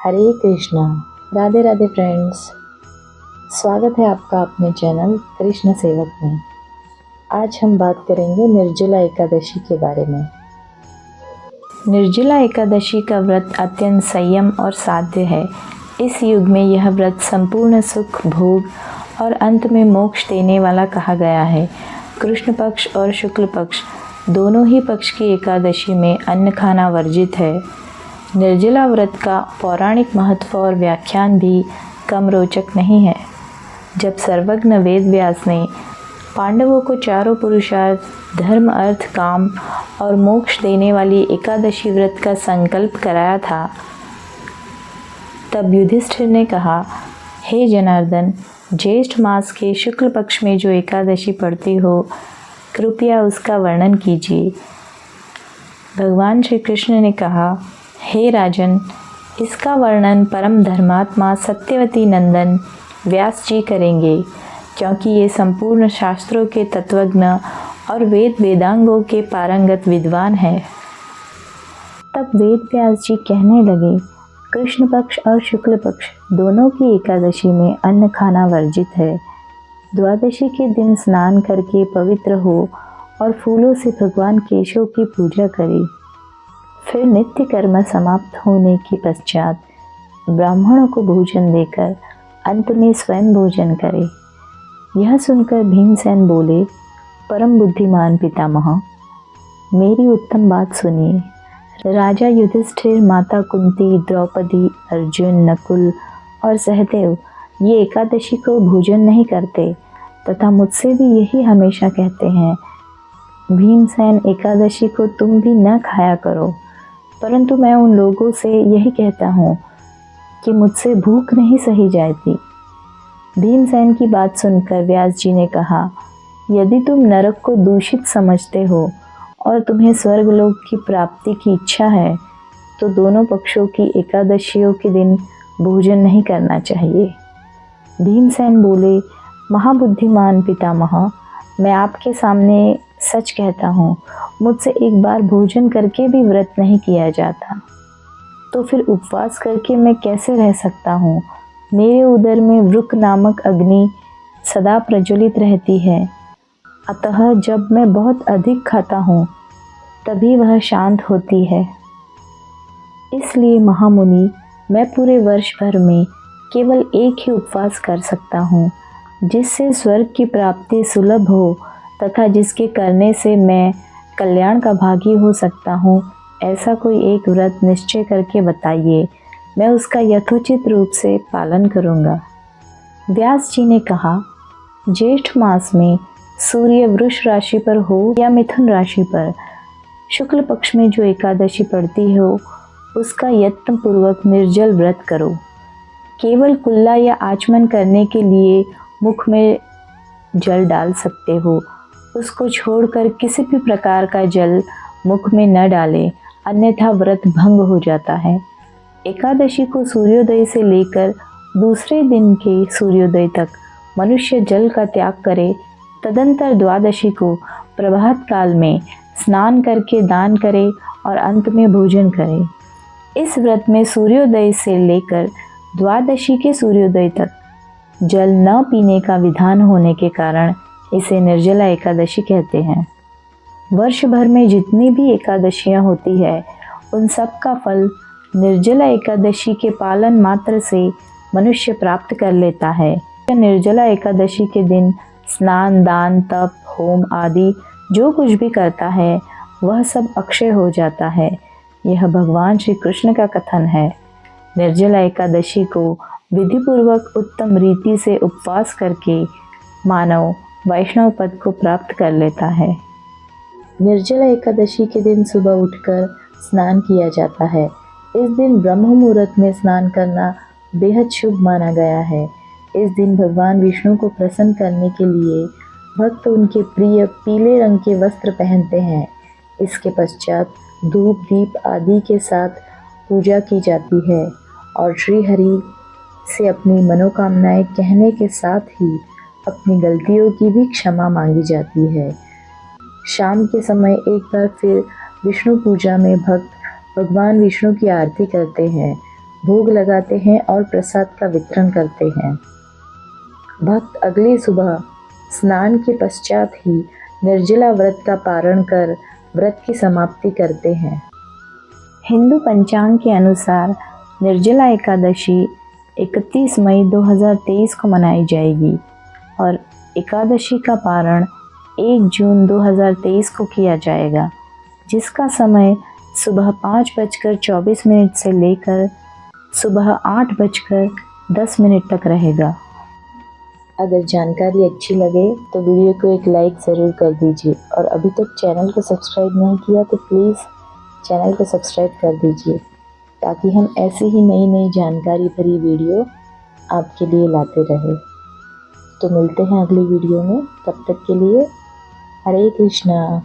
हरे Krishna. Radhe Radhe friends, स्वागत है आपका अपने चैनल कृष्ण सेवक में। आज हम बात करेंगे निर्जला एकादशी के बारे में। निर्जला एकादशी का व्रत अत्यंत संयम और साध्य है। इस युग में यह व्रत संपूर्ण सुख, भोग और अंत में मोक्ष देने वाला कहा गया है। कृष्ण पक्ष और शुक्ल पक्ष दोनों ही पक्ष की एकादशी में अन्न खाना वर्जित है। निर्जला व्रत का पौराणिक महत्व और व्याख्यान भी कम रोचक नहीं है। जब सर्वज्ञ वेद व्यास ने पांडवों को चारों पुरुषार्थ धर्म, अर्थ, काम और मोक्ष देने वाली एकादशी व्रत का संकल्प कराया था, तब युधिष्ठिर ने कहा, हे जनार्दन, ज्येष्ठ मास के शुक्ल पक्ष में जो एकादशी पड़ती हो, कृपया उसका वर्णन कीजिए। भगवान श्री कृष्ण ने कहा, हे राजन, इसका वर्णन परम धर्मात्मा सत्यवती नंदन व्यास जी करेंगे, क्योंकि ये संपूर्ण शास्त्रों के तत्वज्ञ और वेद वेदांगों के पारंगत विद्वान हैं। तब वेद व्यास जी कहने लगे, कृष्ण पक्ष और शुक्ल पक्ष दोनों की एकादशी में अन्न खाना वर्जित है। द्वादशी के दिन स्नान करके पवित्र हो और फूलों से भगवान केशव की पूजा करे। फिर नित्य कर्म समाप्त होने के पश्चात ब्राह्मणों को भोजन देकर अंत में स्वयं भोजन करे। यह सुनकर भीमसेन बोले, परम बुद्धिमान पितामह, मेरी उत्तम बात सुनिए। राजा युधिष्ठिर, माता कुंती, द्रौपदी, अर्जुन, नकुल और सहदेव ये एकादशी को भोजन नहीं करते तथा मुझसे भी यही हमेशा कहते हैं, भीमसेन, एकादशी को तुम भी न खाया करो। परंतु मैं उन लोगों से यही कहता हूँ कि मुझसे भूख नहीं सही जाती। भीमसेन की बात सुनकर व्यास जी ने कहा, यदि तुम नरक को दूषित समझते हो और तुम्हें स्वर्गलोक की प्राप्ति की इच्छा है, तो दोनों पक्षों की एकादशियों के दिन भोजन नहीं करना चाहिए। भीमसेन बोले, महाबुद्धिमान पितामह, मैं आपके सामने सच कहता हूँ, मुझसे एक बार भोजन करके भी व्रत नहीं किया जाता, तो फिर उपवास करके मैं कैसे रह सकता हूँ। मेरे उदर में वृक नामक अग्नि सदा प्रज्वलित रहती है, अतः जब मैं बहुत अधिक खाता हूँ तभी वह शांत होती है। इसलिए महामुनि, मैं पूरे वर्ष भर में केवल एक ही उपवास कर सकता हूँ, जिससे स्वर्ग की प्राप्ति सुलभ हो तथा जिसके करने से मैं कल्याण का भागी हो सकता हूँ। ऐसा कोई एक व्रत निश्चय करके बताइए, मैं उसका यथोचित रूप से पालन करूँगा। व्यास जी ने कहा, ज्येष्ठ मास में सूर्य वृष राशि पर हो या मिथुन राशि पर, शुक्ल पक्ष में जो एकादशी पड़ती हो, उसका यत्न पूर्वक निर्जल व्रत करो। केवल कुल्ला या आचमन करने के लिए मुख में जल डाल सकते हो, उसको छोड़कर किसी भी प्रकार का जल मुख में न डालें, अन्यथा व्रत भंग हो जाता है। एकादशी को सूर्योदय से लेकर दूसरे दिन के सूर्योदय तक मनुष्य जल का त्याग करे। तदंतर द्वादशी को प्रभात काल में स्नान करके दान करे और अंत में भोजन करे। इस व्रत में सूर्योदय से लेकर द्वादशी के सूर्योदय तक जल न पीने का विधान होने के कारण इसे निर्जला एकादशी कहते हैं। वर्ष भर में जितनी भी एकादशियां होती है, उन सब का फल निर्जला एकादशी के पालन मात्र से मनुष्य प्राप्त कर लेता है। निर्जला एकादशी के दिन स्नान, दान, तप, होम आदि जो कुछ भी करता है, वह सब अक्षय हो जाता है। यह भगवान श्री कृष्ण का कथन है। निर्जला एकादशी को विधिपूर्वक उत्तम रीति से उपवास करके मानव वैष्णव पद को प्राप्त कर लेता है। निर्जला एकादशी के दिन सुबह उठकर स्नान किया जाता है। इस दिन ब्रह्म मुहूर्त में स्नान करना बेहद शुभ माना गया है। इस दिन भगवान विष्णु को प्रसन्न करने के लिए भक्त उनके प्रिय पीले रंग के वस्त्र पहनते हैं। इसके पश्चात धूप, दीप आदि के साथ पूजा की जाती है और श्री हरि से अपनी मनोकामनाएं कहने के साथ ही अपनी गलतियों की भी क्षमा मांगी जाती है। शाम के समय एक बार फिर विष्णु पूजा में भक्त भगवान विष्णु की आरती करते हैं भोग लगाते हैं और प्रसाद का वितरण करते हैं। भक्त अगली सुबह स्नान के पश्चात ही निर्जला व्रत का पारण कर व्रत की समाप्ति करते हैं। हिंदू पंचांग के अनुसार निर्जला एकादशी 31 मई 2023 को मनाई जाएगी और एकादशी का पारण 1 जून 2023 को किया जाएगा, जिसका समय सुबह 5:24 से लेकर सुबह 8:10 तक रहेगा। अगर जानकारी अच्छी लगे तो वीडियो को एक लाइक ज़रूर कर दीजिए और अभी तक चैनल को सब्सक्राइब नहीं किया तो प्लीज़ चैनल को सब्सक्राइब कर दीजिए, ताकि हम ऐसी ही नई नई जानकारी भरी वीडियो आपके लिए लाते रहें। तो मिलते हैं अगली वीडियो में, तब तक के लिए हरे कृष्णा।